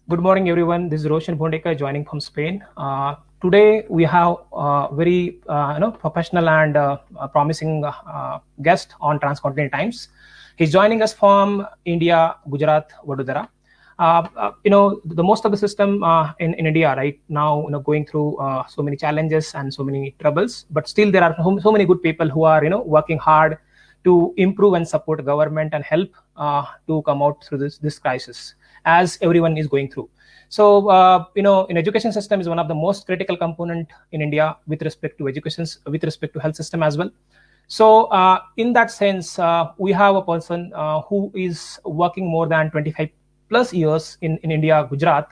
Good morning, everyone. This is Rohan Bhondekar joining from Spain. Today we have a very professional and promising guest on Transcontinental Times. He's joining us from India, Gujarat, Vadodara. The most of the system in India right now, going through so many challenges and so many troubles, but still there are so many good people who are working hard to improve and support government and help to come out through this crisis as everyone is going through. So in education system is one of the most critical component in India with respect to education, with respect to health system as well. So in that sense, we have a person who is working more than 25 plus years in India, Gujarat,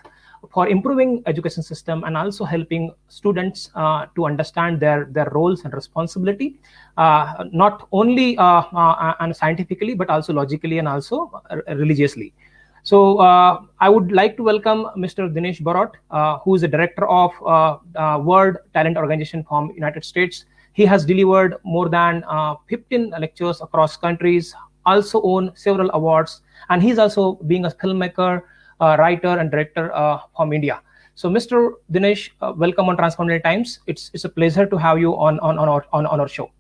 for improving education system and also helping students to understand their roles and responsibility, not only and scientifically, but also logically and also religiously. So I would like to welcome Mr. Dinesh Barot, who is the director of World Talent Organization from United States. He has delivered more than 15 lectures across countries, also won several awards, and he's also being a filmmaker, writer, and director from India. So, Mr. Dinesh, welcome on Transcontinental Times. It's a pleasure to have you on our show.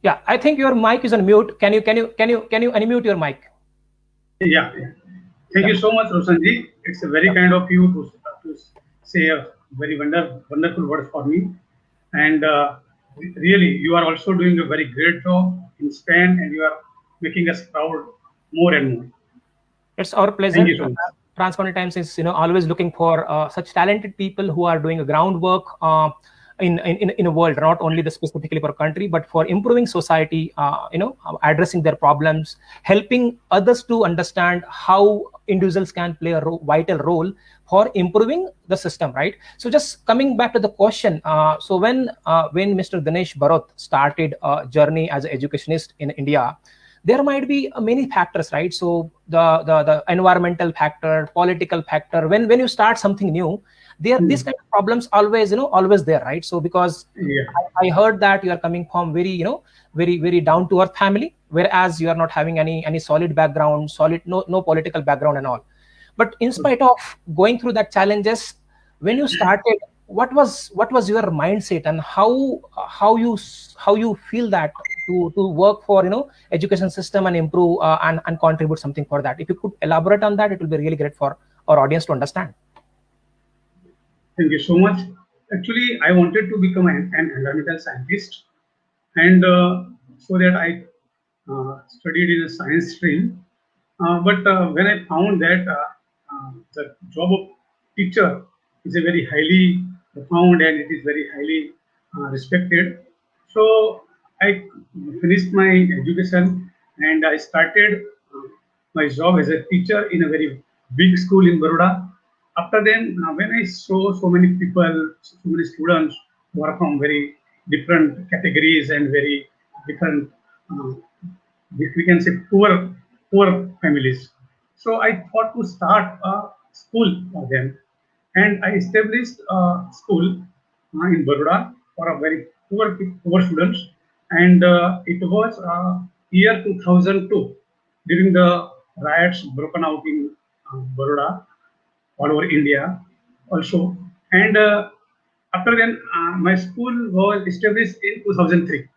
Yeah, I think your mic is on mute. Can you unmute your mic? Yeah. Thank you so much, Rosanji. It's a very kind of you to say a very wonderful words for me. And really, you are also doing a very great job in Spain, and you are making us proud more and more. It's our pleasure. Thank you so much. Transcontinental Times is always looking for such talented people who are doing a groundwork in a world, not only the specifically for country, but for improving society, addressing their problems, helping others to understand how individuals can play a vital role for improving the system, right? So just coming back to the question, so when Mr. Dinesh Barot started a journey as an educationist in India, there might be many factors, right? So the environmental factor, political factor. When you start something new, these kind of problems always there, right? So because I heard that you are coming from very down to earth family, whereas you are not having any solid background, no political background and all. But in spite of going through that challenges, when you started, what was your mindset, and how you feel that to work for education system and improve and contribute something for that? If you could elaborate on that, it will be really great for our audience to understand. Thank you so much. Actually, I wanted to become an environmental scientist, and so that I studied in a science stream. But when I found that the job of teacher is a very highly profound and it is very highly respected, so I finished my education and I started my job as a teacher in a very big school in Baroda. After then, when I saw so many people, so many students who are from very different categories and very different, we can say poor families. So I thought to start a school for them, and I established a school in Baroda for a very poor students, and it was year 2002 during the riots broken out in Baroda all over India also. And after then, my school was established in 2003.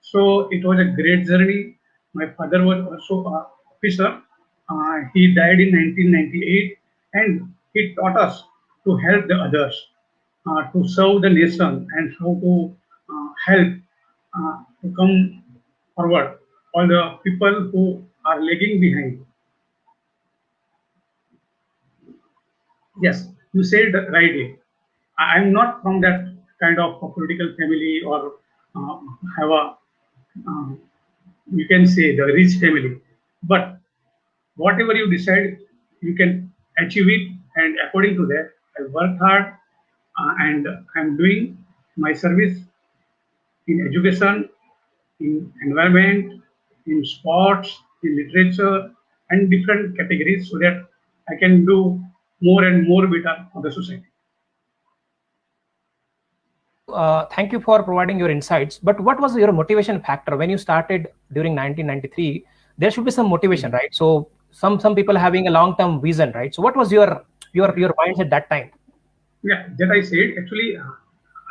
So it was a great journey. My father was also an officer. He died in 1998, and he taught us to help the others, to serve the nation, and how to help to come forward all the people who are lagging behind. Yes, you said rightly. I'm not from that kind of a political family or have a, uh, you can say, the rich family. But whatever you decide, you can achieve it. And according to that, I work hard and I'm doing my service in education, in environment, in sports, in literature, and different categories so that I can do more and more better for the society. Thank you for providing your insights. But what was your motivation factor when you started during 1993? there should be some motivation, right? So some people having a long-term vision, right? So what was your mindset that time? Yeah, that I said. Actually,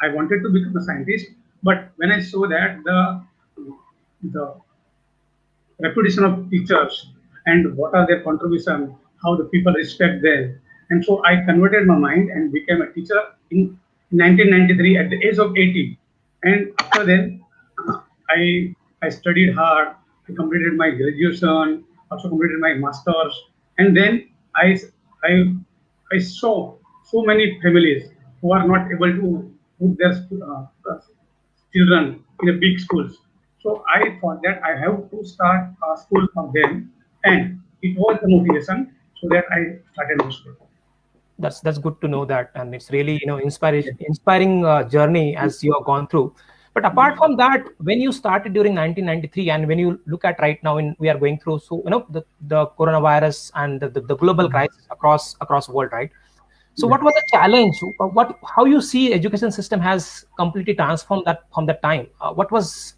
I wanted to become a scientist, but when I saw that the reputation of teachers and what are their contribution, how the people respect them. And so I converted my mind and became a teacher in 1993 at the age of 80. And after then, I studied hard. I completed my graduation, also completed my masters, and then I I saw so many families who are not able to put their children in a big schools. So I thought that I have to start a school for them, and it was the motivation so that I started my school. That's good to know that, and it's really, inspiring journey as you have gone through. But apart from that, when you started during 1993, and when you look at right now, in we are going through, so the coronavirus and the global crisis across the world, right? So Yeah. what was the challenge? What How you see education system has completely transformed that from that time? What was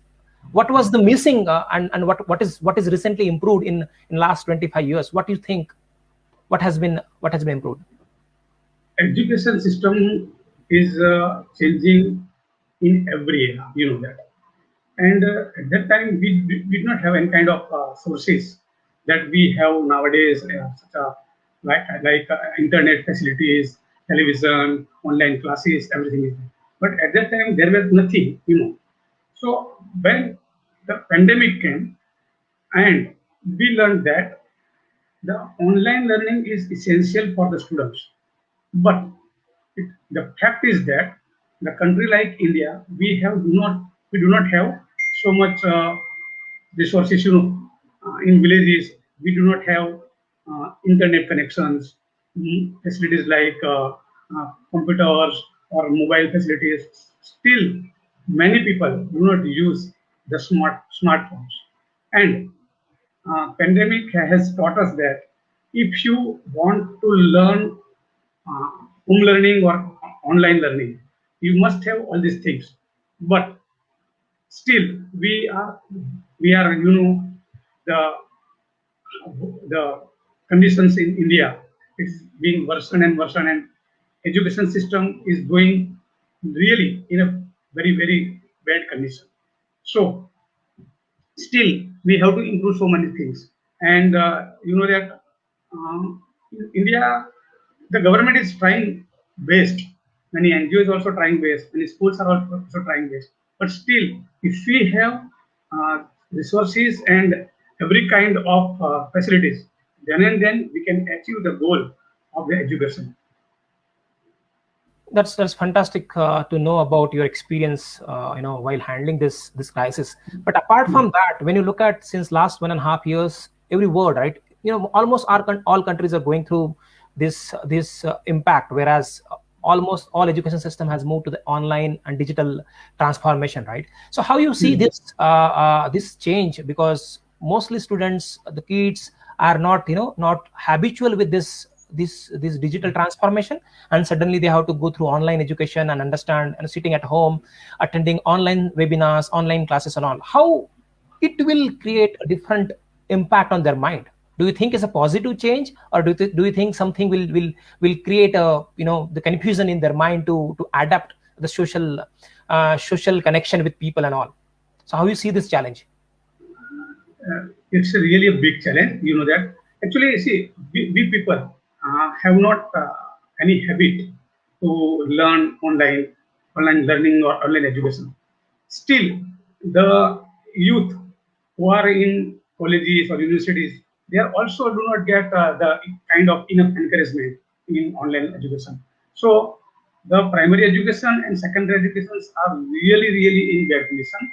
the missing, and what is recently improved in last 25 years? What do you think? What has been improved? Education system is changing in every area, you know that. And at that time, we did not have any kind of sources that we have nowadays, such a, like internet facilities, television, online classes, everything is there. But at that time, there was nothing, you know. So when the pandemic came, and we learned that the online learning is essential for the students. But the fact is that the country like India, we do not have so much resources. You know, in villages we do not have internet connections, facilities like computers or mobile facilities. Still, many people do not use the smartphones, and pandemic has taught us that if you want to learn uh, home learning or online learning, you must have all these things. But still, we are the the conditions in India is being worsened and worsened, and education system is going really in a very bad condition. So still we have to improve so many things, and you know that in India the government is trying best, many NGOs also trying best, many schools are also trying best, but still if we have uh, resources and every kind of facilities, then and then we can achieve the goal of the education. That's fantastic to know about your experience, while handling this crisis. But apart from that, when you look at since last 1.5 years, every world, right? Almost all countries are going through this impact, whereas almost all education system has moved to the online and digital transformation, right? So how you see Hmm. this change? Because mostly students, the kids, are not habitual with this digital transformation, and suddenly they have to go through online education and understand, and sitting at home attending online webinars, online classes and all. How it will create a different impact on their mind? Do you think it's a positive change, or do you think something will create the confusion in their mind to adapt the social connection with people and all? So how you see this challenge? It's really a big challenge. You know that. Actually, see, we people have not any habit to learn online learning or online education. Still, the youth who are in colleges or universities, they are also do not get the kind of enough encouragement in online education. So the primary education and secondary educations are really in bad condition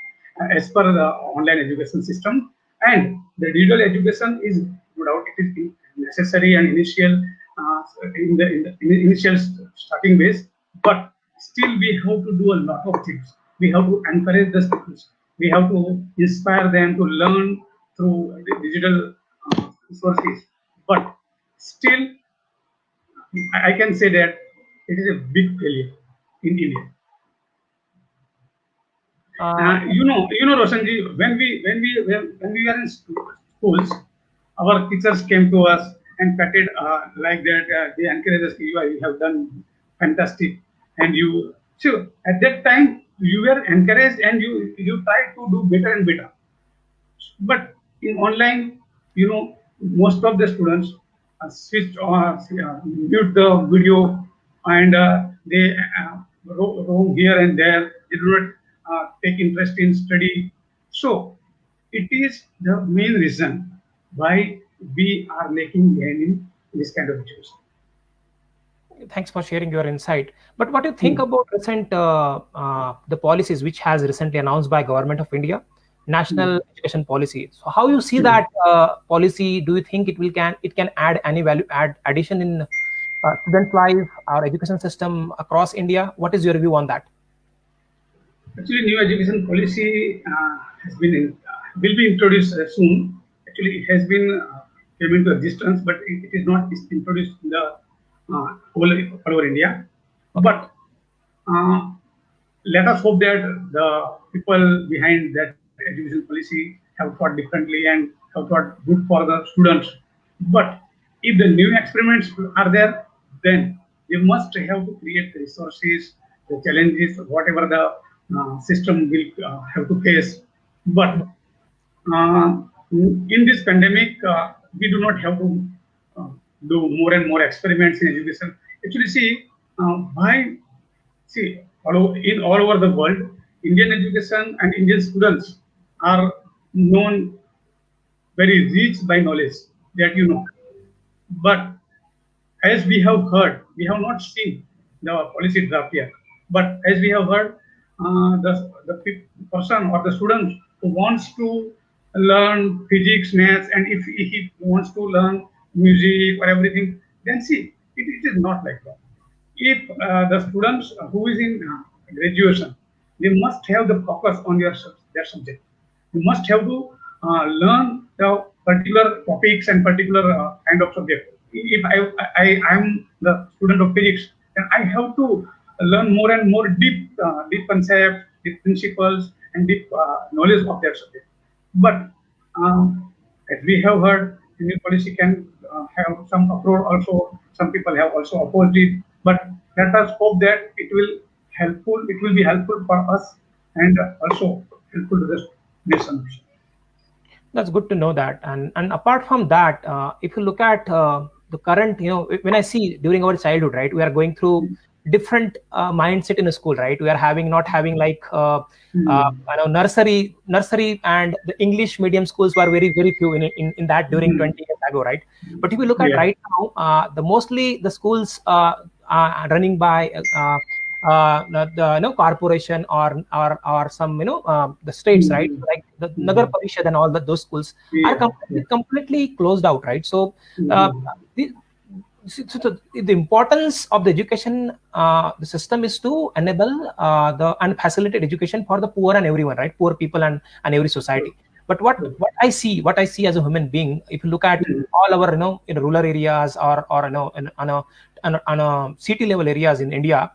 as per the online education system. And the digital education is no doubt it is necessary and initial in the initial starting base, but still we have to do a lot of things. We have to encourage the students. We have to inspire them to learn through the digital resources. But still, I can say that it is a big failure in India. uh, You know, Roshanji, when we are in school, schools, our teachers came to us and patted like that. They encouraged us, you have done fantastic. And you, so at that time, you were encouraged and you tried to do better and better. But in online, most of the students switch or mute the video, and they roam here and there. They do not take interest in study. So it is the main reason why we are making behind in this kind of education. Thanks for sharing your insight. But what do you think about recent the policies which has recently announced by Government of India, National Education Policy? So how you see that policy? Do you think it can add any value addition in students' life, our education system across India? What is your view on that? Actually, new education policy has been will be introduced soon. Actually, it has been came into existence, but it is not introduced in the all over India. But uh, let us hope that the people behind that education policy have thought differently and have thought good for the students. But if the new experiments are there, then we must have to create the resources, the challenges, whatever the system will have to face. But in this pandemic, we do not have to uh, do more and more experiments in education. Actually, see, why see, in all over the world, Indian education and Indian students are known very rich by knowledge that you know. But as we have heard, we have not seen the policy draft yet. But as we have heard, the person or the student who wants to learn physics, maths, and if he wants to learn music or everything, then see, it is not like that. If the students who is in graduation, they must have the focus on their subject. You must have to learn the particular topics and particular kind of subject. If I am the student of physics, then I have to learn more and more deep concepts, deep principles, and deep knowledge of that subject. But as we have heard, Indian policy can have some approach also. Some people have also opposed it. But let us hope that it will helpful. It will be helpful for us and also helpful to the nation. That's good to know that. And apart from that, if you look at the current, when I see during our childhood, right, we are going through different mindset in a school, right? We are not having like nursery and the English medium schools were very very few in that during 20 years ago, right? But if you look at Yeah. right now, the mostly the schools are running by the corporation or some the states, right? Like the Nagar Parishad and all those schools are Yeah. completely closed out, right? So uh, Mhm. the, the importance of the education the system is to enable the and facilitate education for the poor and everyone, right? Poor people and every society. But what I see as a human being, if you look at all our in rural areas or on a city level areas in India,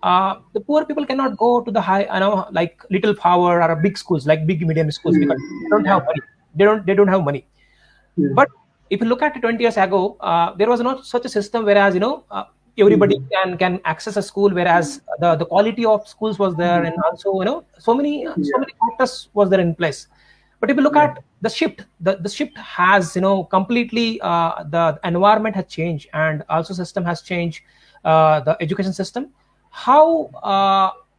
the poor people cannot go to the high, like little power or big schools like big medium schools because they don't have Yeah. money. They don't have money. Yeah. But if you look at 20 years ago, there was not such a system whereas everybody Mhm. can access a school, whereas the quality of schools was there, and also so many Yeah. factors was there in place. But if you look Yeah. at the shift, the shift has completely the environment has changed, and also system has changed, the education system. How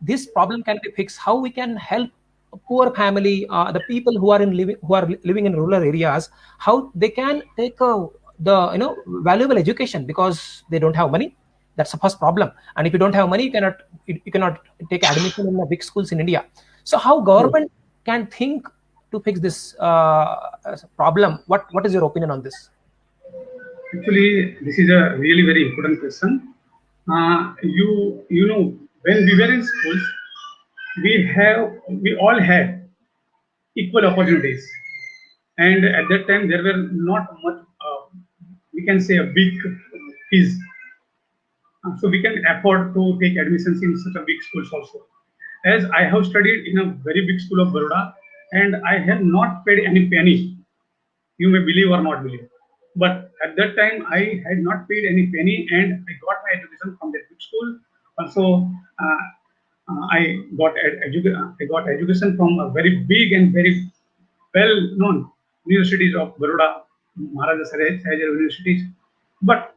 this problem can be fixed? How we can help a poor family, the people who are living in rural areas, how they can take the valuable education because they don't have money. That's the first problem. And if you don't have money, you cannot take admission in the big schools in India. So how Yes. government can think to fix this problem? What is your opinion on this? Actually, this is a really very important question. You know when we were in schools, we all had equal opportunities, and at that time there were not much. We can say a big fees, so we can afford to take admissions in such a big schools also. As I have studied in a very big school of Baroda, and I have not paid any penny You may believe or not believe. But at that time, I had not paid any penny, and I got my education from that good school. Also, I got education from a very big and very well-known universities of Baroda, Maharaja Sayaji universities. But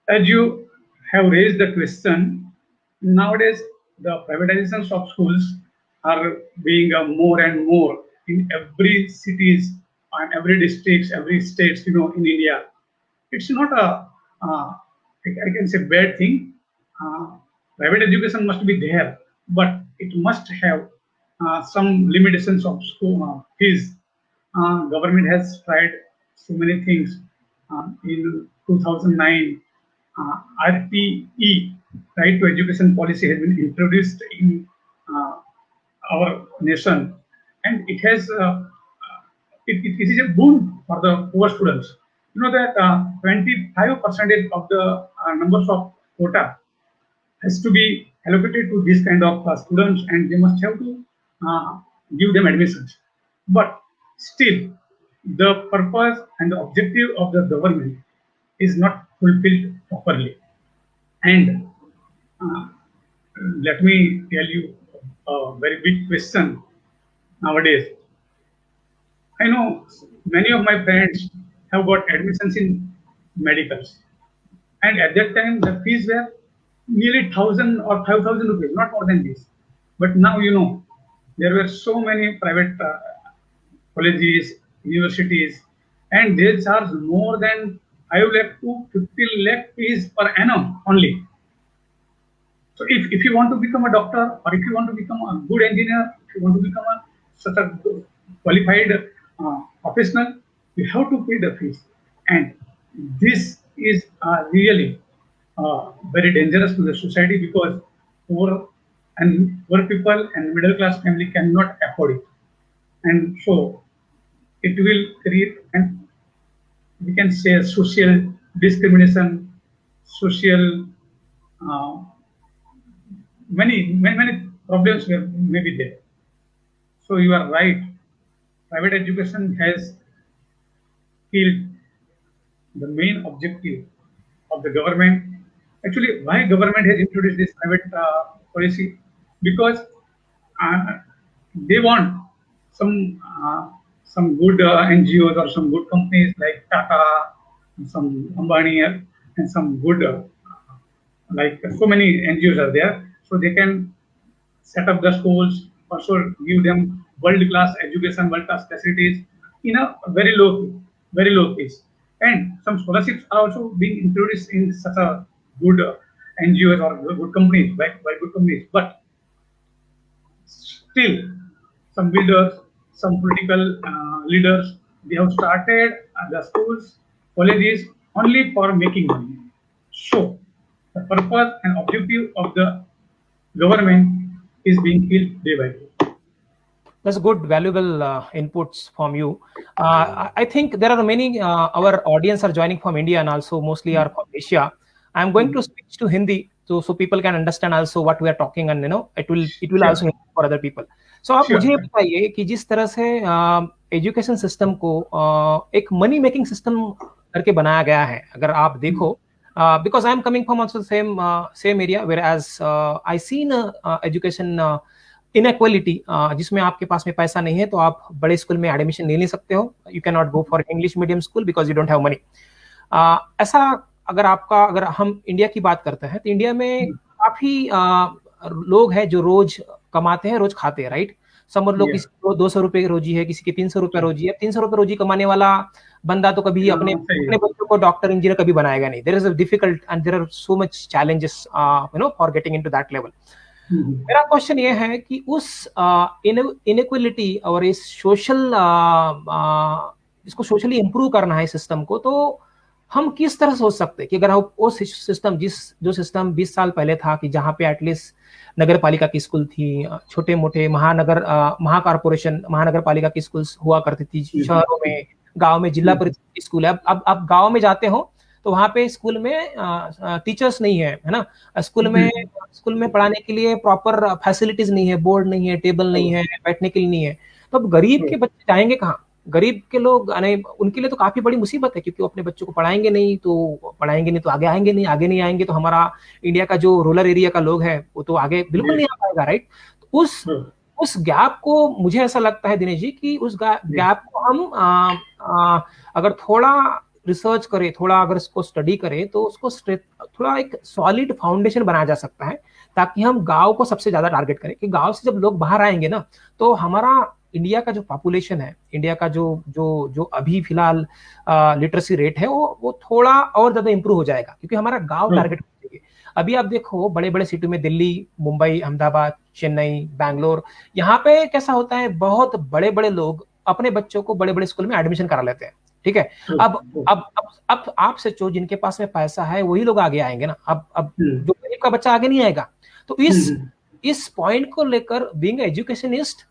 as you have raised the question, nowadays the privatizations of schools are being more and more in every cities and every districts, every states, in India. It's not I can say bad thing. Uh, Private education must be there, but it must have some limitations of school fees. Government has tried so many things. In 2009, RTE, Right to Education Policy, has been introduced in uh, our nation, and it is a boon for the poor students. You know that 25% of the numbers of quota has to be allocated to this kind of students, and they must have to uh, give them admissions. But still, the purpose and the objective of the government is not fulfilled properly. And uh, let me tell you a very big question nowadays. I know many of my friends have got admissions in medicals, and at that time the fees were nearly 1,000 or 5,000 rupees, not more than this. But now there were so many private colleges, universities, and they charge more than 5 lakh to 50 lakh fees per annum only. So if you want to become a doctor, or if you want to become a good engineer, if you want to become such a qualified professional, you have to pay the fees. And this is really very dangerous to the society, because poor people and middle class family cannot afford it. And so it will create, and we can say, social discrimination, social uh, many problems may be there. So you are right. Private education has killed the main objective of the government. Actually, why government has introduced this private policy? Because uh, they want some good NGOs or some good companies like Tata, some Ambani, and some good like so many NGOs are there, so they can set up the schools, also give them world-class education, world-class facilities in a very low fees. And some scholarships are also being introduced in such a good NGOs or good companies, by good companies. But still, some builders, some political leaders, they have started the schools, colleges only for making money. So, the purpose and objective of the government is being killed day by day. That's good, valuable inputs from you. I think there are many, our audience are joining from India and also mostly are from Asia. I'm going to switch to Hindi so people can understand also what we are talking, and it will also Sure, help for other people. So आप sure. मुझे ये बताइए कि जिस तरह से education system को एक मनी मेकिंग सिस्टम करके बनाया गया है, अगर आप देखो, because I am coming from also same area, whereas I seen education inequality, जिसमें आपके पास में पैसा नहीं है तो आप बड़े स्कूल में एडमिशन ले नहीं सकते हो, you can not go for English medium school because you don't have money. ऐसा अगर हम इंडिया की बात करते हैं तो इंडिया में काफी लोग हैं जो रोज कमाते हैं, रोज खाते हैं, राइट। समझ लो Yeah, किसी को 200 रुपए रोजी है, किसी की 300 रुपए रोजी है। 300 रुपए रोजी कमाने वाला बंदा तो कभी अपने सही अपने है। बच्चों को डॉक्टर इंजीनियर कभी बनाएगा नहीं। There is a difficult and there are so much challenges for getting into that level. मेरा क्वेश्चन ये है कि उस इनइक्वलिटी और इस सोशल इसको सोशली इंप्रूव करना है सिस्टम को, तो हम किस तरह सोच सकते हैं कि अगर वो सिस्टम जो सिस्टम 20 साल पहले था कि जहां पे एटलीस्ट नगर पालिका की स्कूल थी, छोटे मोटे महाकारपोरेशन महानगर पालिका की स्कूल हुआ करती थी शहरों में, गांव में जिला परिषद की स्कूल है। अब गांव में जाते हो तो वहां पे स्कूल में टीचर्स नहीं है ना, स्कूल में पढ़ाने के लिए प्रॉपर फैसिलिटीज नहीं है, बोर्ड नहीं है, टेबल नहीं है, बैठने के लिए नहीं है। तो अब गरीब के बच्चे जाएंगे कहाँ? गरीब के लोग यानी उनके लिए तो काफी बड़ी मुसीबत है, क्योंकि वो अपने बच्चों को पढ़ाएंगे नहीं तो आगे आएंगे नहीं, आगे नहीं आएंगे तो हमारा इंडिया का जो रूरल एरिया का लोग है वो तो आगे बिल्कुल जी नहीं आ पाएगा, राइट? तो उस गैप को मुझे ऐसा लगता है दिनेश जी कि उस जी गैप को हम अगर थोड़ा रिसर्च करें, थोड़ा अगर इसको स्टडी करें तो उसको थोड़ा एक सॉलिड फाउंडेशन बनाया जा सकता है, ताकि हम गांव को सबसे ज्यादा टारगेट करें कि गांव से जब लोग बाहर आएंगे ना, तो हमारा इंडिया का जो पॉपुलेशन है, इंडिया का जो जो जो अभी फिलहाल लिटरेसी रेट है वो थोड़ा और ज्यादा इंप्रूव हो जाएगा, क्योंकि हमारा गांव टारगेट करेंगे। अभी आप देखो बड़े बड़े सिटी में, दिल्ली, मुंबई, अहमदाबाद, चेन्नई, बैंगलोर, यहाँ पे कैसा होता है, बहुत बड़े बड़े लोग अपने बच्चों को बड़े बड़े स्कूल में एडमिशन करा लेते हैं, ठीक है? अब अब आप सोचो, जिनके पास में पैसा है वही लोग आगे आएंगे ना, अब जो गरीब का बच्चा आगे नहीं आएगा। तो इस पॉइंट को लेकर बीइंग एजुकेशनिस्ट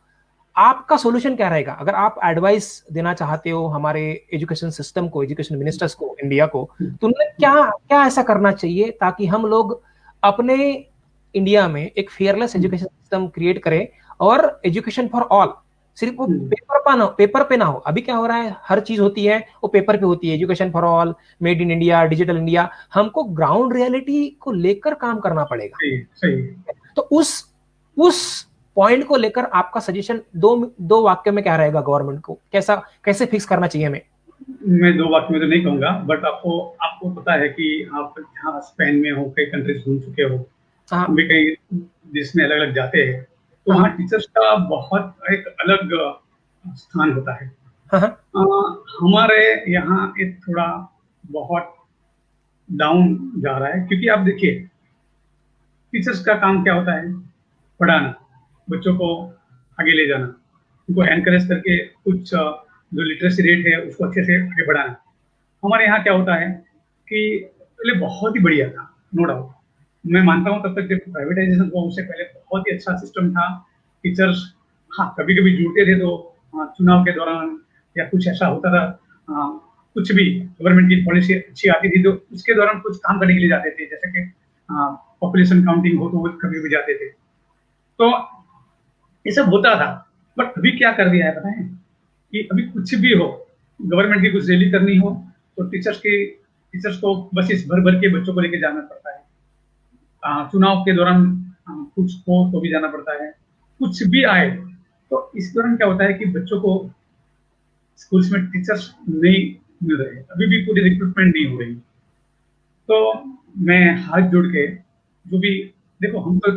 आपका सॉल्यूशन क्या रहेगा, अगर आप एडवाइस देना चाहते हो हमारे एजुकेशन सिस्टम को, एजुकेशन मिनिस्टर्स को, इंडिया को, तो उन्हें क्या क्या ऐसा करना चाहिए ताकि हम लोग अपने इंडिया में एक फेयरलेस एजुकेशन सिस्टम क्रिएट करें, और एजुकेशन फॉर ऑल, सिर्फ वो पेपर पे ना हो। अभी क्या हो रहा है, हर चीज होती है वो पेपर पे होती है, education for all, made in India, digital India. हमको ग्राउंड रियलिटी को लेकर काम करना पड़ेगा। सही। तो उस पॉइंट को लेकर आपका सजेशन दो वाक्य में क्या रहेगा, गवर्नमेंट को कैसे फिक्स करना चाहिए हमें? मैं दो वाक्य में तो नहीं कहूंगा, बट आपको आपको पता है कि आप यहाँ स्पेन में हो, कई कंट्रीज घूम चुके हो, हाँ हम भी कई देश में अलग अलग जाते हैं, तो हाँ वहाँ टीचर्स का बहुत एक अलग स्थान होता है। हाँ हाँ हमारे यहाँ एक थोड़ा बहुत डाउन जा रहा है, क्योंकि आप देखिए टीचर्स का काम क्या होता है, पढ़ाना, बच्चों को आगे ले जाना, उनको एनकरेज करके कुछ जो लिटरेसी रेट है उसको अच्छे से आगे बढ़ाना। हमारे यहाँ क्या होता है कि पहले बहुत ही बढ़िया था, नो डाउट, मैं मानता हूँ तब तक जब प्राइवेटाइजेशन हुआ उससे पहले बहुत ही अच्छा सिस्टम था। टीचर्स हाँ कभी कभी जुड़ते थे तो चुनाव के दौरान या कुछ ऐसा होता था, कुछ भी गवर्नमेंट की पॉलिसी अच्छी आती थी तो उसके दौरान कुछ काम करने के लिए जाते थे, जैसे कि पॉपुलेशन काउंटिंग हो तो वो कभी भी जाते थे, तो ये सब होता था। बट अभी क्या कर दिया है पता है, कि अभी कुछ भी हो, गवर्नमेंट की कुछ रैली करनी हो तो टीचर्स को बस इस भर भर के बच्चों को लेके जाना पड़ता है। चुनाव के दौरान कुछ हो तो भी जाना पड़ता है, कुछ भी आए तो इस दौरान क्या होता है कि बच्चों को स्कूल्स में टीचर्स नहीं मिल रहे, अभी भी पूरी रिक्रूटमेंट नहीं हो रही। तो मैं हाथ जोड़ के, जो भी, देखो हम तो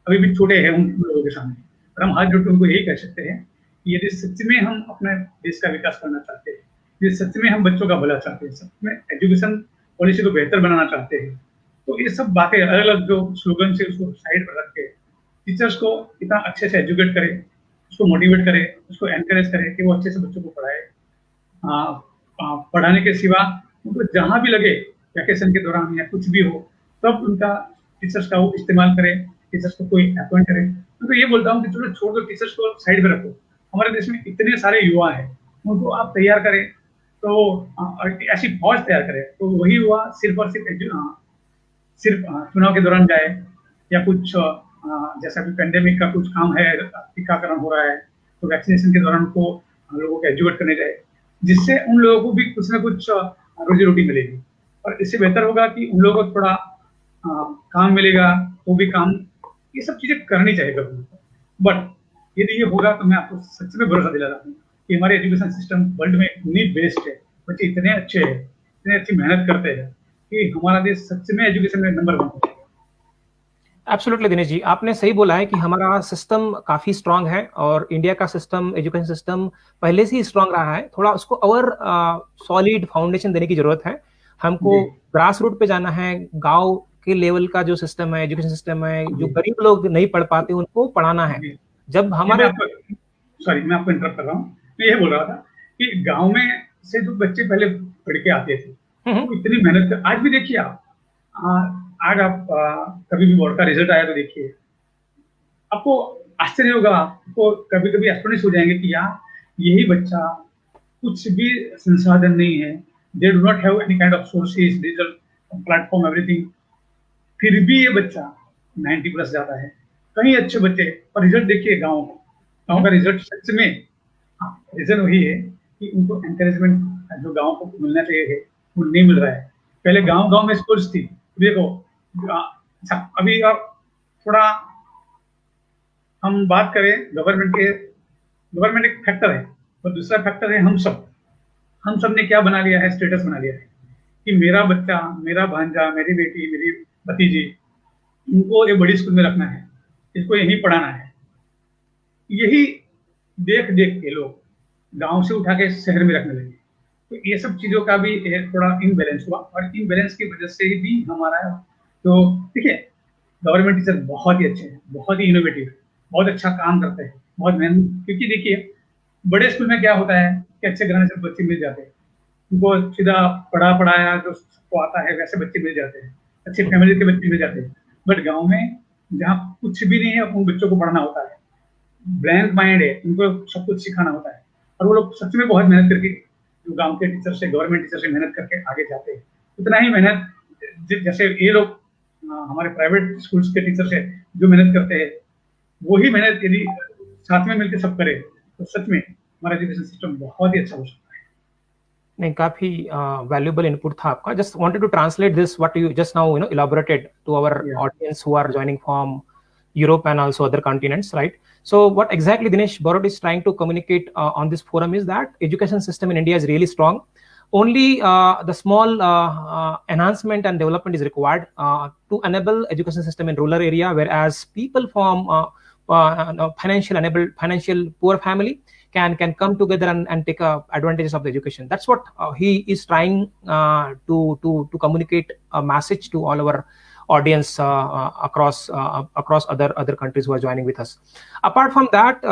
अभी भी छोटे हैं उन लोगों के सामने, पर हम हाथ जोड़ के उनको यही कह सकते हैं कि यदि सच में हम अपने देश का विकास करना चाहते हैं, यदि सच में हम बच्चों का भला चाहते हैं, सच में एजुकेशन पॉलिसी को बेहतर बनाना चाहते हैं, तो ये सब बातें अलग अलग जो स्लोगन से उसको साइड पर रख के टीचर्स को इतना अच्छे से एजुकेट करे, उसको मोटिवेट करे, उसको एनकरेज करे कि वो अच्छे से बच्चों को पढ़ाए। पढ़ाने के सिवा उनको जहां भी लगे, वैकेशन के दौरान या कुछ भी हो, तब उनका टीचर्स का वो इस्तेमाल करें, टीचर्स को कोई अपॉइंट करें। मैं तो ये बोलता हूँ कि चलो छोड़ दो, टीचर्स को साइड में रखो, हमारे देश में इतने सारे युवा हैं, उनको आप तैयार करें, तो ऐसी फौज तैयार करें तो वही युवा सिर्फ और सिर्फ चुनाव के दौरान जाए, या कुछ जैसा कि पेंडेमिक का कुछ काम है, टीकाकरण हो रहा है तो वैक्सीनेशन के दौरान उनको लोगों को एजुकेट करने जाए, जिससे उन लोगों को भी कुछ ना कुछ रोजी रोटी मिलेगी। और इससे बेहतर होगा कि उन लोगों को थोड़ा काम मिलेगा, वो भी काम, ये सब चीजें करनी चाहिए गवर्नमेंट को। बट यदि ये होगा तो मैं आपको सच में भरोसा दिला रहा हूँ कि हमारे एजुकेशन सिस्टम वर्ल्ड में इतनी बेस्ट है, बच्चे इतने अच्छे हैं, इतने अच्छी मेहनत करते हैं कि हमारा देश सच में एजुकेशन में नंबर 1 है। एब्सोल्युटली दिनेश जी, आपने सही बोला है कि हमारा सिस्टम काफी स्ट्रांग है, और इंडिया का सिस्टम, एजुकेशन सिस्टम पहले से ही स्ट्रांग रहा है, थोड़ा उसको और सॉलिड फाउंडेशन देने की जरूरत है। हमको ग्रास रूट पे जाना है, गांव के लेवल का जो सिस्टम है, एजुकेशन सिस्टम है, जो गरीब लोग नहीं पढ़ पाते उनको पढ़ाना है। जब हमारे मैं आपको इंटरप्ट कर रहा हूँ, मैं ये बोल रहा था कि गांव में से जो बच्चे पहले पढ़ के आते थे वो इतनी मेहनत कर, आज भी देखिए आप, आज आप कभी भी बोर्ड का रिजल्ट आया तो देखिए, आपको आश्चर्य होगा, आपको कभी कभी एस्टोनिश हो जाएंगे कि यार यही बच्चा, कुछ भी संसाधन नहीं है, they do not have any kind of sources, digital platform, everything, फिर भी ये बच्चा 90 प्लस जाता है। कहीं अच्छे बच्चे, और रिजल्ट देखिए गाँव का रिजल्ट सच में, रीजन वही है कि उनको एनकरेजमेंट जो गाँव को मिलना चाहिए है वो नहीं मिल रहा है। पहले गाँव-गाँव में स्कूल्स थी। देखो अच्छा अभी आप थोड़ा हम बात करें गवर्नमेंट एक फैक्टर है और दूसरा फैक्टर है हम सब। हम सब ने क्या बना लिया है, स्टेटस बना लिया है कि मेरा बच्चा, मेरा भांजा, मेरी बेटी, मेरी भतीजी, इनको एक बड़ी स्कूल में रखना है, इसको यहीं पढ़ाना है। यही देख-देख के लोग गाँव से उठा के शहर में रखने लगे। तो ये सब चीज़ों का भी थोड़ा इम्बैलेंस हुआ और इम्बैलेंस की वजह से भी हमारा तो देखिए गवर्नमेंट टीचर बहुत ही अच्छे हैं, बहुत ही इनोवेटिव है, बहुत अच्छा काम करते हैं, बहुत मेहनत क्योंकि देखिए बड़े स्कूल में क्या होता है कि अच्छे घराने से बच्चे मिल जाते हैं। उनको सीधा पढ़ाया जो सबको आता है वैसे बच्चे मिल जाते हैं, अच्छी फैमिली के बच्चे मिल जाते हैं। बट गाँव में जहाँ कुछ भी नहीं है उन बच्चों को पढ़ाना होता है। ब्लैंक माइंड है, उनको सब कुछ सिखाना होता है और वो लोग सच में बहुत मेहनत करके जो गाँव के टीचर से गवर्नमेंट टीचर से मेहनत करके आगे जाते हैं। उतना ही मेहनत जैसे ये लोग हमारे प्राइवेट स्कूल्स के टीचर से जो मेहनत करते हैं, वही मेहनत यदि साथ में मिलकर सब करें, तो सच में हमारा एजुकेशन सिस्टम बहुत ही अच्छा हो सकता है। नहीं, काफी वैल्यूबल इनपुट था आपका. Just wanted to translate this what you just now elaborated to our Yeah. audience who are joining from Europe and also other continents, right? So what exactly Dinesh Barot is trying to communicate on this forum is that education system in India is really strong. Only the small enhancement and development is required to enable education system in rural area, whereas people from financial poor family can come together and take advantages of the education. That's what he is trying to communicate a message to all our audience across other countries who are joining with us. Apart from that,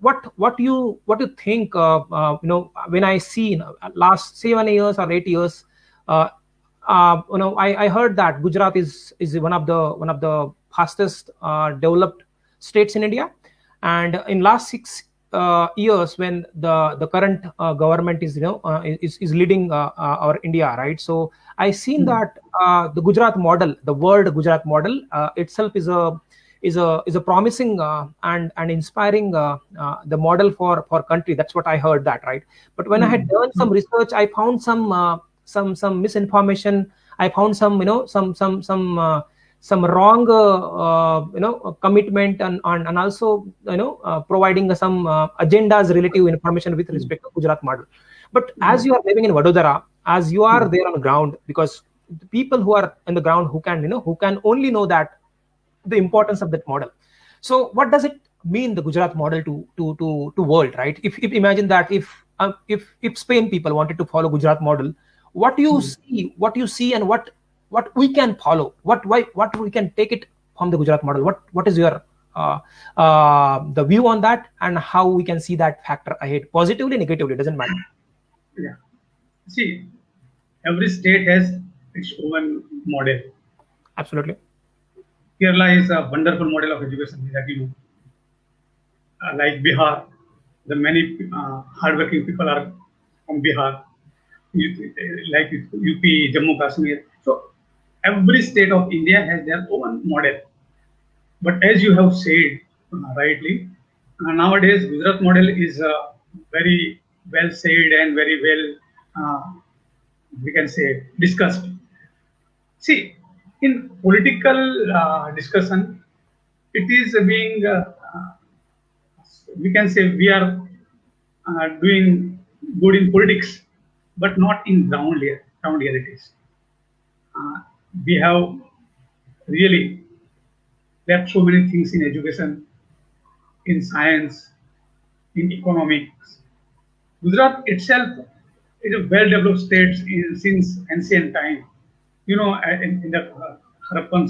what do you think? When I see last 7 years or 8 years, I heard that Gujarat is one of the fastest developed states in India, and in last 6 years, when the current government is leading our India, right? So I seen that the Gujarat model, the world Gujarat model itself is a promising and inspiring the model for country. That's what I heard that, right? But when I had done some research, I found some misinformation. I found some wrong commitment and also providing some agendas relative information with respect to Gujarat model. But as you are living in Vadodara, as you are there on the ground, because the people who are on the ground who can only know that the importance of that model. So what does it mean, the Gujarat model to world, right? If imagine that if Spain people wanted to follow Gujarat model, what do you see and what we can follow, what we can take it from the Gujarat model? What is your the view on that, and how we can see that factor ahead, positively, negatively, doesn't matter. Yeah. See, every state has its own model. Absolutely. Kerala is a wonderful model of education, that you know. Like Bihar, the many hardworking people are from Bihar, like UP, Jammu, Kashmir. So every state of India has their own model. But as you have said rightly, nowadays Gujarat model is very well said and very well, we can say, discussed. See, in political discussion, it is being, we can say, we are doing good in politics, but not in ground realities. We have really left so many things in education, in science, in economics. Gujarat itself is a well-developed state since ancient time. You know, in the Harappan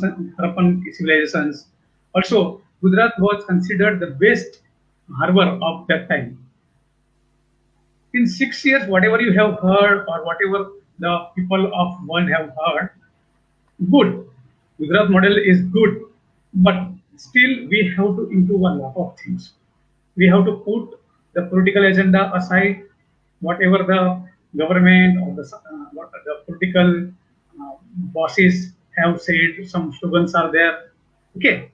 civilizations. Also, Gujarat was considered the best harbor of that time. In 6 years, whatever you have heard or whatever the people of world have heard, good. Gujarat model is good, but still we have to improve a lot of things. We have to put the political agenda aside, whatever the government or what the political bosses have said, some slogans are there. Okay,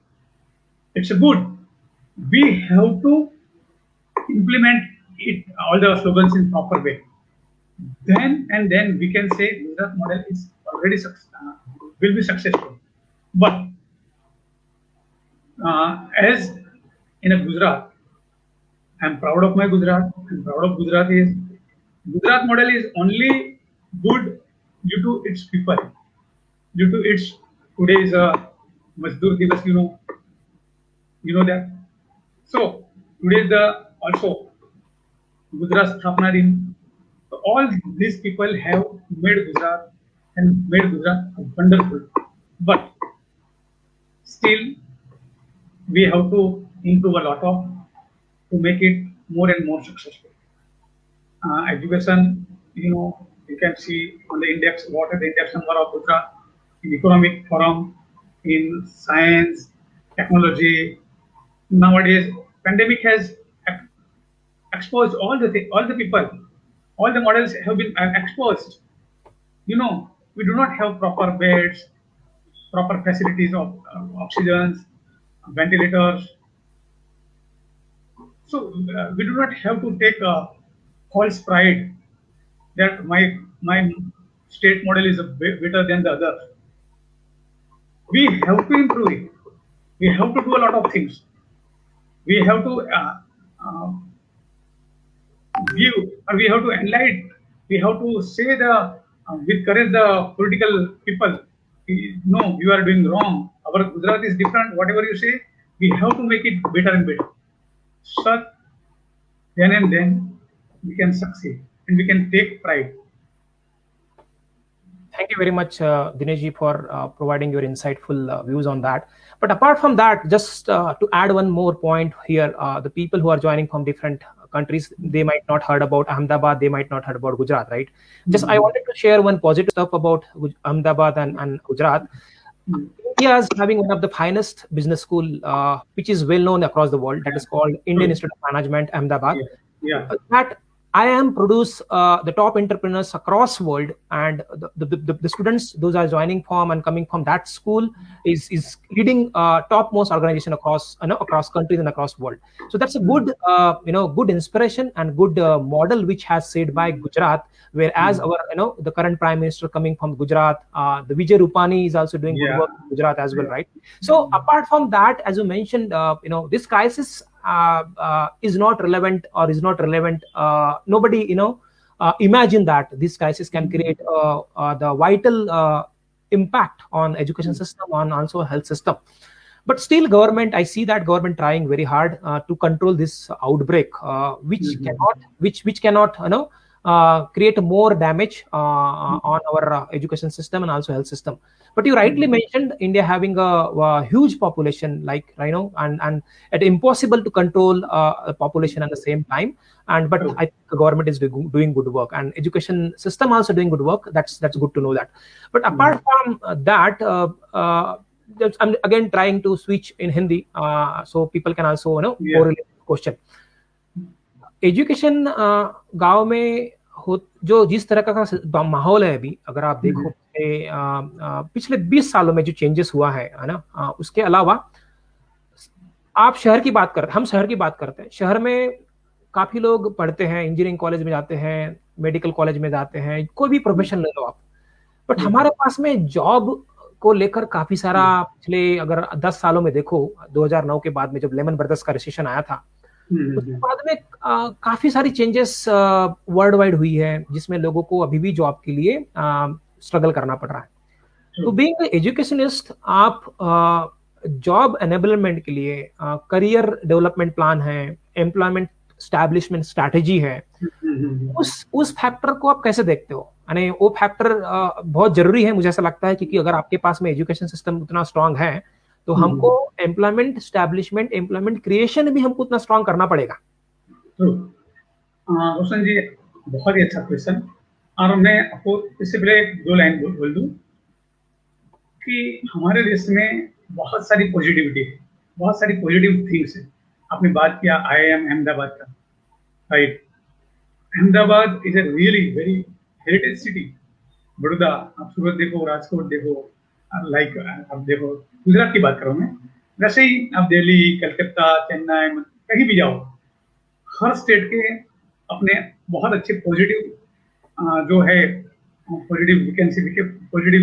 it's a good. We have to implement it all the slogans in proper way. Then we can say Gujarat model is already will be successful. But as in a Gujarat, I'm proud of my Gujarat. I'm proud of Gujarat is Gujarat model is only good due to its people, due to its today's Mazdoor Divas, you know that. So today is the also Gujarat Sthapana Din. So all these people have made Gujarat and made Gujarat wonderful. But still, we have to improve a lot of to make it more and more successful. Education, you can see on the index what are the index number of Gujarat in economic forum, in science, technology. Nowadays, pandemic has exposed all the people, all the models have been exposed. We do not have proper beds, proper facilities of oxygens, ventilators. So we do not have to take a false pride that my state model is better than the other. We have to improve it. We have to do a lot of things. We have to uh, give, or we have to enlighten. We have to say with courage the political people. No, you are doing wrong. Our Gujarat is different. Whatever you say, we have to make it better and better. So then and then we can succeed and we can take pride. Thank you very much, Dinesh, for providing your insightful views on that. But apart from that, just to add one more point here, the people who are joining from different countries, they might not heard about Ahmedabad, they might not heard about Gujarat, right? Just I wanted to share one positive stuff about Ahmedabad and Gujarat. India is having one of the finest business school, which is well known across the world. That is called Indian Institute of Management, Ahmedabad. Yeah. That IIM produce the top entrepreneurs across world, and the students those are joining from and coming from that school is leading topmost organization across across countries and across world. So that's a good good inspiration and good model which has said by Gujarat. Whereas our the current prime minister coming from Gujarat, the Vijay Rupani is also doing good work in Gujarat as well, right? So apart from that, as you mentioned, this crisis is not relevant or is not relevant. Nobody imagine that this crisis can create the vital impact on education system, on also health system. But still government, I see that government trying very hard to control this outbreak, which cannot create more damage on our education system and also health system. But you rightly mentioned India having a huge population, like and it impossible to control a population at the same time. But I think the government is doing good work, and education system also doing good work. That's good to know that. But apart from that, I'm again trying to switch in Hindi, so people can also correlate the question. Education गांव में हो जो जिस तरह का माहौल है अभी, अगर आप देखो पिछले 20 सालों में जो चेंजेस हुआ है ना, उसके अलावा आप शहर की बात करते, हम शहर की बात करते हैं, शहर में काफी लोग पढ़ते हैं, इंजीनियरिंग कॉलेज में जाते हैं, मेडिकल कॉलेज में जाते हैं, कोई भी प्रोफेशन ले लो आप, बट हमारे पास में जॉब को लेकर काफी सारा पिछले अगर 10 सालों में देखो, 2009 के बाद में जब लेमन ब्रदर्स का रिसेशन आया था, उसके बाद में काफी सारी चेंजेस वर्ल्ड वाइड हुई है, जिसमें लोगों को अभी भी जॉब के लिए स्ट्रगल करना पड़ रहा है। तो बीइंग एजुकेशनिस्ट, आप जॉब एनेबलमेंट के लिए करियर डेवलपमेंट प्लान है, एम्प्लॉयमेंट स्टैब्लिशमेंट स्ट्रैटेजी है, उस फैक्टर को आप कैसे देखते हो? यानी वो फैक्टर बहुत जरूरी है, मुझे ऐसा लगता है, क्योंकि अगर आपके पास में एजुकेशन सिस्टम उतना स्ट्रांग है तो हमको एम्प्लॉयमेंट स्टैब्लिशमेंट, एम्प्लॉयमेंट क्रिएशन भी हमको उतना स्ट्रांग करना पड़ेगा। रोशन जी, बहुत ही अच्छा क्वेश्चन। और मैं आपको इससे पहले 2 लाइन बोल दूं कि हमारे देश में बहुत सारी पॉजिटिविटी है, बहुत सारी पॉजिटिव थिंग्स है। आपने बात किया IIM अहमदाबाद का, right? Ahmedabad is a really very heritage city. Baroda, आप सूरत देखो, राजकोट देखो, लाइक आप देखो, गुजरात की बात करो मैं, वैसे ही आप दिल्ली, कलकत्ता, चेन्नई, कहीं भी जाओ, हर स्टेट के अपने बहुत अच्छे पॉजिटिव जो है पॉजिटिव पॉजिटिव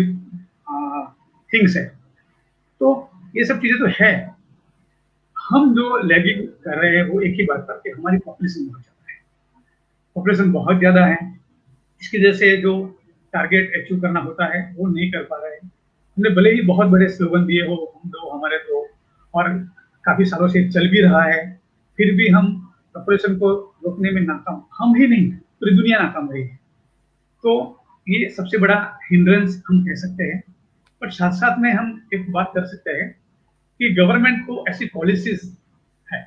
थिंग्स है। तो ये सब चीजें तो है। हम जो लैगिंग कर रहे हैं वो एक ही बात पर कि हमारी पॉपुलेशन बहुत ज्यादा है। पॉपुलेशन बहुत ज्यादा है, इसकी वजह से जो टारगेट अचीव करना होता है वो नहीं कर पा रहे हैं। हमने भले ही बहुत बड़े स्लोगन दिए हो, हम दो हमारे दो, और काफी सालों से चल भी रहा है, फिर भी हम पॉपुलेशन को रोकने में नाकाम, हम ही नहीं पूरी दुनिया नाकाम रही है। तो ये सबसे बड़ा हिंड्रेंस हम कह सकते हैं। पर साथ साथ में हम एक बात कर सकते हैं कि गवर्नमेंट को ऐसी पॉलिसीज है,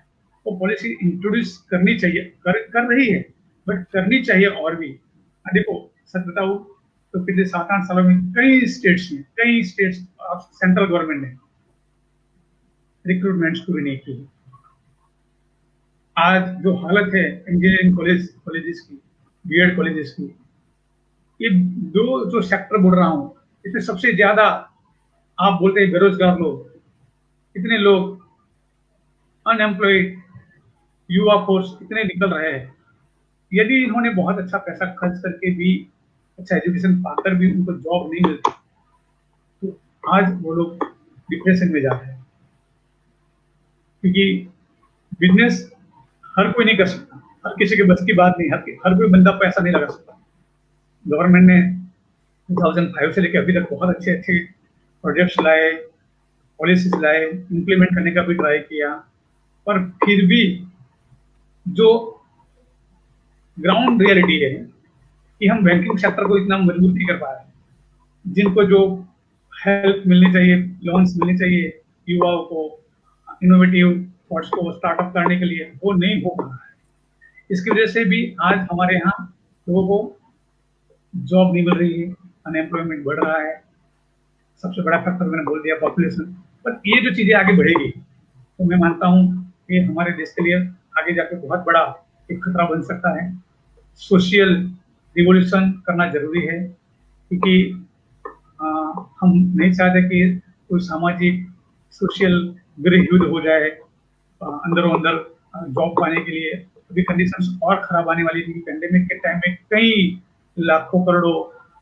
वो पॉलिसी इंट्रोड्यूस करनी चाहिए, कर रही है, बट करनी चाहिए और भी। देखो, सच बताऊं तो पिछले 7-8 सालों में कई स्टेट्स सेंट्रल गवर्नमेंट ने रिक्रूटमेंट शुरू नहीं की। आज जो हालत है इंजीनियरिंग कॉलेजेस की, बीएड कॉलेजेस की, ये दो जो सेक्टर बोल रहा हूं, इसमें सबसे ज्यादा आप बोलते हैं बेरोजगार लोग, इतने लोग अनएम्प्लॉयड, युवा फोर्स इतने निकल रहे हैं। यदि इन्होंने बहुत अच्छा पैसा खर्च करके भी, अच्छा एजुकेशन पाकर भी उनको जॉब नहीं मिलती, तो आज वो लोग डिप्रेशन में जाते हैं। क्योंकि बिजनेस हर कोई नहीं कर सकता, हर किसी के बस की बात नहीं, हर कोई बंदा पैसा नहीं लगा सकता। गवर्नमेंट ने 2005 से लेकर अभी तक बहुत अच्छे अच्छे प्रोजेक्ट्स लाए, पॉलिसीज लाए, इंप्लीमेंट करने का भी ट्राई किया, पर फिर भी जो ग्राउंड रियलिटी है कि हम बैंकिंग सेक्टर को इतना मजबूत नहीं कर पा रहे। जिनको जो हेल्प मिलनी चाहिए, लोन्स मिलने चाहिए युवाओं को इनोवेटिव थॉट्स को स्टार्टअप करने के लिए, वो नहीं हो पा रहा है। इसकी वजह से भी आज हमारे यहाँ लोगों को जॉब नहीं मिल रही है, अनएम्प्लॉयमेंट बढ़ रहा है। सबसे बड़ा फैक्टर मैंने बोल दिया पॉपुलेशन। पर ये जो चीजें आगे बढ़ेगी तो मैं मानता हूँ कि हमारे देश के लिए आगे जाके बहुत बड़ा एक खतरा बन सकता है। सोशल रिवोल्यूशन करना जरूरी है, क्योंकि हम नहीं चाहते कि कोई सामाजिक सोशल गृह युद्ध हो जाए अंदरों अंदर जॉब पाने के लिए। अभी कंडीशंस और खराब आने वाली थी। पेंडेमिक के टाइम में कई लाखों करोड़ों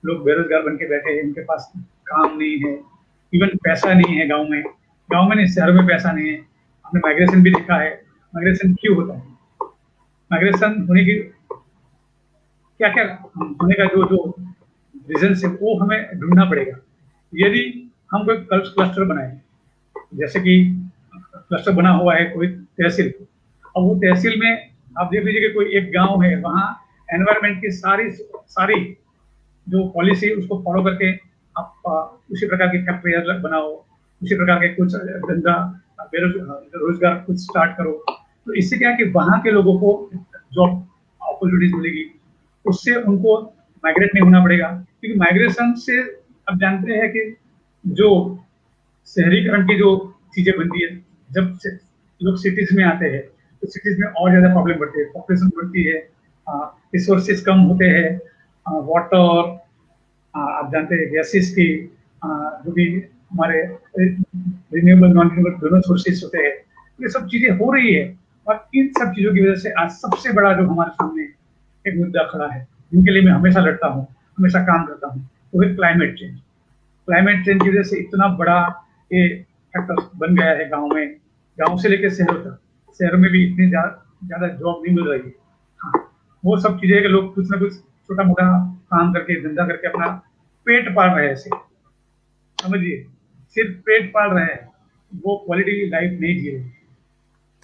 लोग बेरोजगार बन के बैठे हैं, उनके पास काम नहीं है, इवन पैसा नहीं है। गांव में नहीं, शहरों में पैसा नहीं है। हमने माइग्रेशन भी देखा है। माइग्रेशन क्यों होता है? माइग्रेशन होने की क्या क्या होने का जो जो रीजन है वो हमें ढूंढना पड़ेगा। यदि हम कोई क्लस्टर बनाए, जैसे कि क्लस्टर बना हुआ है कोई तहसील, अब वो तहसील में आप देख लीजिए कि कोई एक गांव है, वहां एनवायरमेंट की सारी जो पॉलिसी उसको फॉलो करके आप उसी प्रकार की फैक्ट्री बनाओ, उसी प्रकार के कुछ धंधा रोजगार कुछ स्टार्ट करो। तो इससे क्या है कि वहां के लोगों को जॉब अपॉर्चुनिटीज मिलेगी, उससे उनको माइग्रेट नहीं होना पड़ेगा। क्योंकि माइग्रेशन से अब जानते हैं कि जो शहरीकरण की जो चीजें बनती है, जब लोग सिटीज में आते हैं तो सिटीज में और ज्यादा प्रॉब्लम बढ़ती है, पॉपुलेशन बढ़ती है, रिसोर्सेज कम होते हैं, वाटर, आप जानते हैं गैसेस की जो भी हमारे रिन्यूएबल नॉन रिन्यूएबल दोनों सोर्सेज होते हैं, ये सब चीजें हो रही है। और इन सब चीजों की वजह से आज सबसे बड़ा जो हमारे सामने एक मुद्दा खड़ा है, जिनके लिए मैं हमेशा लड़ता हूँ, हमेशा काम करता हूँ, वो है क्लाइमेट चेंज। क्लाइमेट चेंज की वजह से इतना बड़ा ये फैक्टर बन गया है गांव से लेकर शहरों तक। शहरों में भी इतनी ज्यादा जॉब नहीं मिल रही है। हाँ, वो सब चीजें कि लोग कुछ ना कुछ छोटा मोटा काम करके, धंधा करके अपना पेट पाल रहे हैं, समझिए, सिर्फ पेट पाल रहे हैं, वो क्वालिटी लाइफ नहीं जी रही।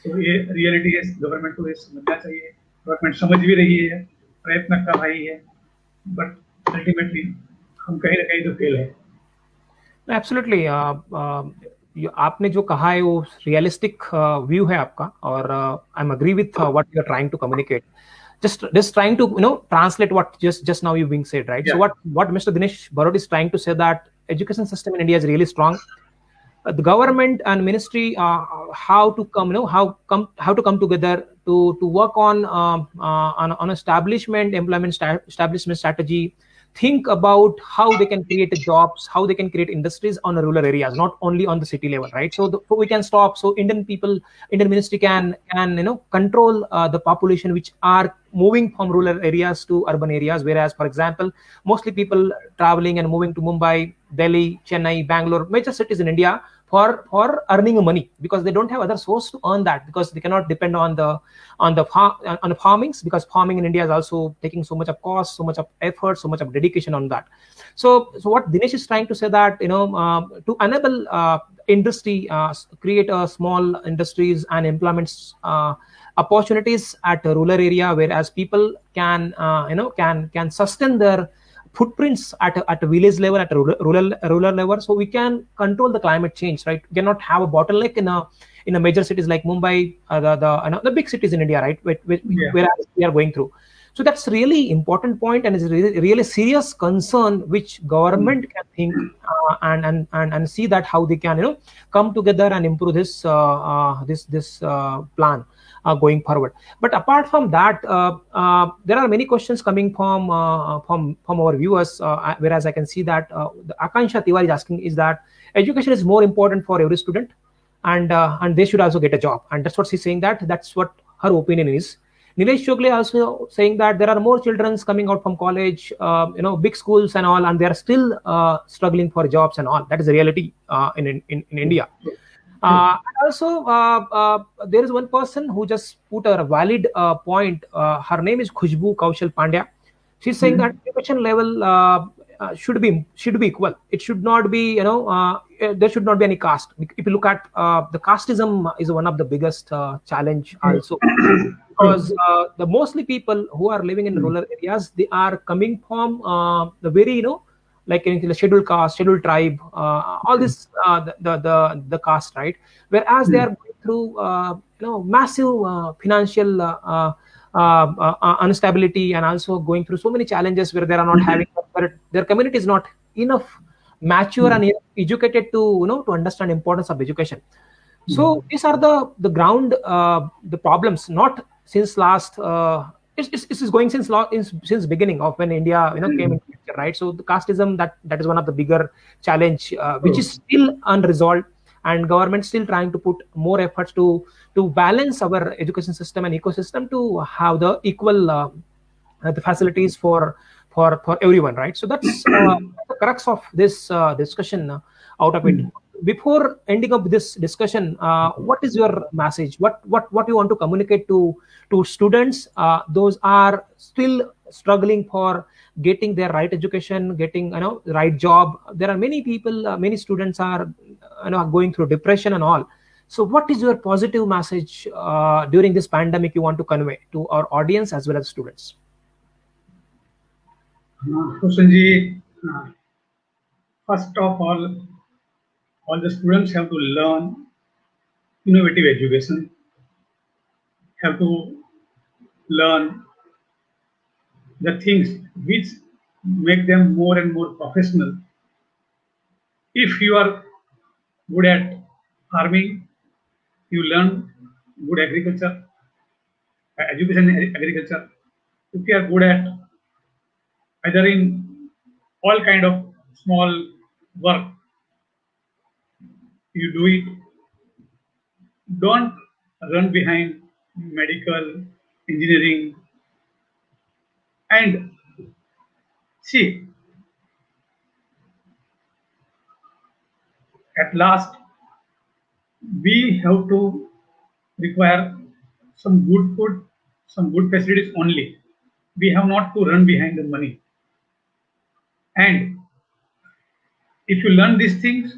तो ये रियलिटी है, गवर्नमेंट को ये समझना चाहिए। गवर्नमेंट समझ भी रही है, प्रयत्न कर रही है, बट अल्टीमेटली हम कहीं ना कहीं तो फेल है। एब्सोल्युटली। आपने जो कहा है वो रियलिस्टिक व्यू है आपका, और I am agree with what you are trying to communicate. Just trying to translate what just now you being said, right? Yeah. So what Mr. Dinesh Barot is trying to say, that education system in India is really strong. The government and ministry, how to come come together to work on establishment, employment establishment strategy, think about how they can create jobs, how they can create industries on the rural areas, not only on the city level, right? So we can stop. So Indian ministry can control the population which are moving from rural areas to urban areas. Whereas, for example, mostly people traveling and moving to Mumbai, Delhi, Chennai, Bangalore, major cities in India for earning money, because they don't have other source to earn that, because they cannot depend on the farmings, because farming in India is also taking so much of cost, so much of effort, so much of dedication on that. So what Dinesh is trying to say, that to enable industry, create a small industries and employments opportunities at a rural area, whereas people can sustain their footprints at a village level, at a rural level, so we can control the climate change, right? We cannot have a bottleneck in a major cities like Mumbai, the big cities in India, right? Whereas we are going through. So that's really important point, and is really serious concern which government can think, and see that how they can come together and improve this plan going forward. But apart from that, there are many questions coming from our viewers, whereas I can see that the Akansha Tiwari is asking is that education is more important for every student, and they should also get a job, and that's what she's saying, that's what her opinion is. Nilesh Chogle also saying that there are more children coming out from college, big schools and all, and they are still struggling for jobs and all. That is the reality in India. And also, there is one person who just put a valid point. Her name is Khushbu Kaushal Pandya. She's saying that education level should be equal. It should not be, there should not be any caste. If you look at the casteism is one of the biggest challenge also, because the mostly people who are living in rural areas, they are coming from the very like in the scheduled caste, scheduled tribe, all this the caste, right? Whereas they are going through massive financial instability, and also going through so many challenges where they are not having, their community is not enough mature and educated to to understand importance of education. So these are the ground the problems, not since last it's going since beginning of when India came into picture, right? So the casteism, that is one of the bigger challenge which is still unresolved, and government still trying to put more efforts to balance our education system and ecosystem to have the equal the facilities for everyone, right? So that's the crux of this discussion out of it. Before ending up this discussion, what is your message? What you want to communicate to students? Those are still struggling for getting their right education, getting right job. There are many people, many students are going through depression and all. So, what is your positive message during this pandemic you want to convey to our audience as well as students? Hussein first of all the students have to learn innovative education, have to learn the things which make them more and more professional. If you are good at farming, you learn good agriculture, education in agriculture. If you are good at either in all kind of small work, you do it. Don't run behind medical, engineering, and see, at last, we have to require some good food, some good facilities only. We have not to run behind the money. And if you learn these things,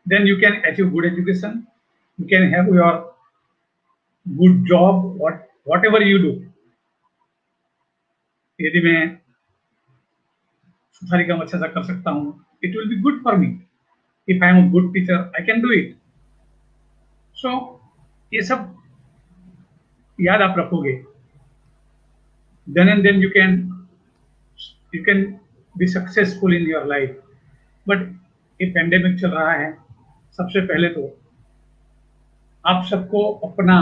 then you can achieve good education. You can have your good job, whatever you do. यदि मैं सुथारी काम अच्छा सा कर सकता हूँ, it will be good for me. If I am a good teacher, I can do it. So ये सब याद आप रखोगे, then and then you can be successful in your life. But ये पेंडेमिक चल रहा है, सबसे पहले तो आप सबको अपना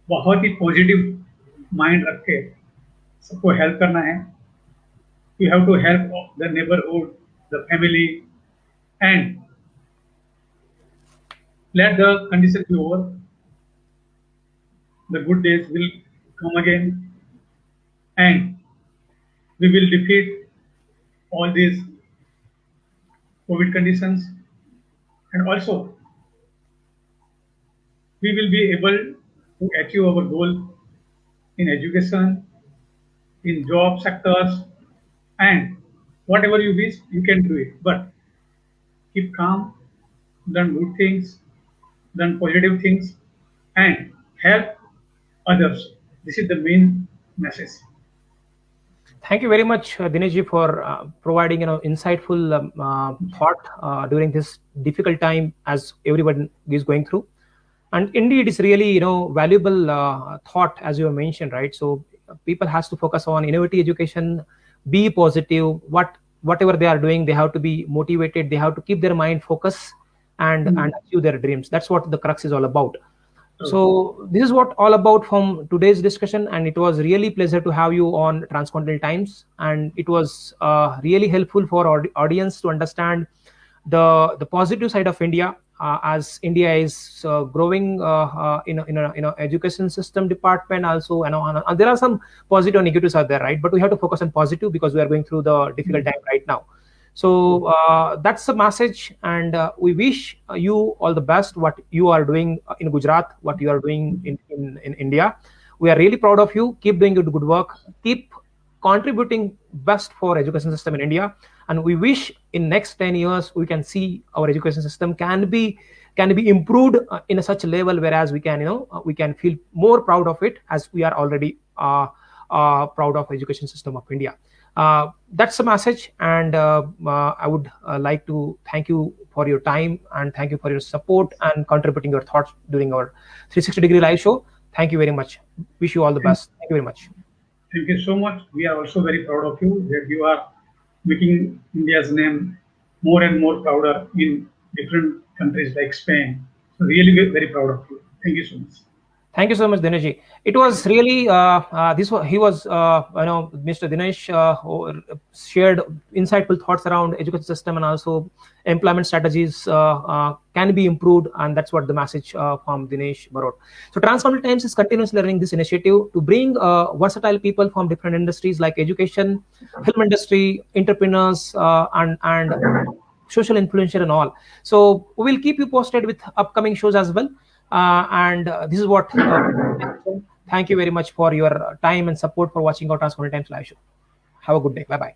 बहुत ही पॉजिटिव माइंड रख के सबको हेल्प करना है, We have to help the neighborhood, the family, and let the condition be over. The good days will come again, and we will defeat all these COVID conditions, and also we will be able to achieve our goal in education, in job sectors, and whatever you wish, you can do it. But keep calm, learn good things, learn positive things, and help others. This is the main message. Thank you very much, Dinesh, for providing insightful thought during this difficult time as everyone is going through. And indeed, it's really valuable thought as you mentioned, right? So people has to focus on innovative education, be positive. Whatever they are doing, they have to be motivated. They have to keep their mind focused and achieve their dreams. That's what the crux is all about. So this is what all about from today's discussion, and it was really pleasure to have you on Transcontinental Times, and it was really helpful for our audience to understand the positive side of India, as India is growing in a education system department also. And there are some positive and negatives out there, right? But we have to focus on positive because we are going through the difficult time right now. So that's the message, and we wish you all the best. What you are doing in Gujarat, what you are doing in India, we are really proud of you. Keep doing good work. Keep contributing best for education system in India, and we wish in next 10 years we can see our education system can be improved in a such level, whereas we can we can feel more proud of it as we are already proud of education system of India. That's the message, and I would like to thank you for your time and thank you for your support and contributing your thoughts during our 360-degree live show. Thank you very much. Wish you all the best. Thank you very much. Thank you so much. We are also very proud of you that you are making India's name more and more prouder in different countries like Spain. So really very proud of you. Thank you so much. Thank you so much, Dinesh. It was really he was Mr. Dinesh who shared insightful thoughts around education system and also employment strategies can be improved, and that's what the message from Dinesh Barot. So Transcontinental Times is continuously running this initiative to bring versatile people from different industries like education, film industry, entrepreneurs, and social influencer and all. So we will keep you posted with upcoming shows as well. And this is what thank you very much for your time and support for watching our Transcontinental Times live show. Have a good day. Bye bye.